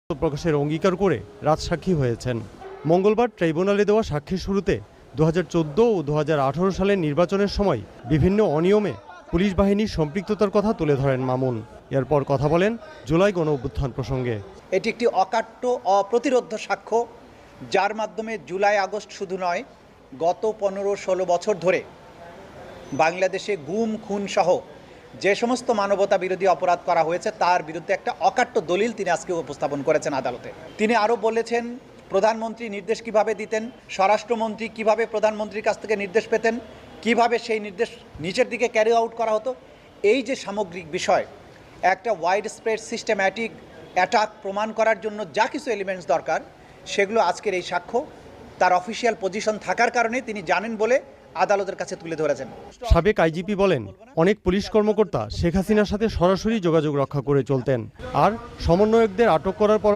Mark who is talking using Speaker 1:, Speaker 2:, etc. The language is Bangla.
Speaker 1: প্রকাশের অঙ্গীকার করে রাজসাক্ষী হয়েছেন। মঙ্গলবার ট্রাইব্যুনালে দেওয়া সাক্ষীর শুরুতে 2014 ও 2018 সালের নির্বাচনের সময় বিভিন্ন অনিয়মে পুলিশ বাহিনীর সম্পৃক্ততার কথা তুলে ধরেন মামুন। এরপর কথা বলেন জুলাই গণঅভ্যুত্থান প্রসঙ্গে।
Speaker 2: এটি একটি অকাট্য অপ্রতিরোধ্য সাক্ষ্য, যার মাধ্যমে জুলাই আগস্ট শুধু নয়, গত 15-16 বছর ধরে বাংলাদেশে গুম খুন সহ যে সমস্ত মানবতা বিরোধী অপরাধ করা হয়েছে তার বিরুদ্ধে একটা অকাট্য দলিল তিনি আজকে উপস্থাপন করেছেন আদালতে। তিনি আরও বলেছেন প্রধানমন্ত্রী নির্দেশ কিভাবে দিতেন, স্বরাষ্ট্রমন্ত্রী কিভাবে প্রধানমন্ত্রীর কাছ থেকে নির্দেশ পেতেন, কিভাবে সেই নির্দেশ নিচের দিকে ক্যারি আউট করা হতো। এই যে সামগ্রিক বিষয়, একটা ওয়াইড স্প্রেড সিস্টেম্যাটিক অ্যাটাক প্রমাণ করার জন্য যা কিছু এলিমেন্টস দরকার, সেগুলো আজকের এই সাক্ষ্য তার অফিসিয়াল পজিশন থাকার কারণে তিনি জানেন বলে আদালতের কাছে তুলে ধরেছেন।
Speaker 1: সাবেক আইজিপি বলেন, অনেক পুলিশ কর্মকর্তা শেখ হাসিনার সাথে সরাসরি যোগাযোগ রক্ষা করে চলতেন, আর সমন্বয়কদের আটক করার পর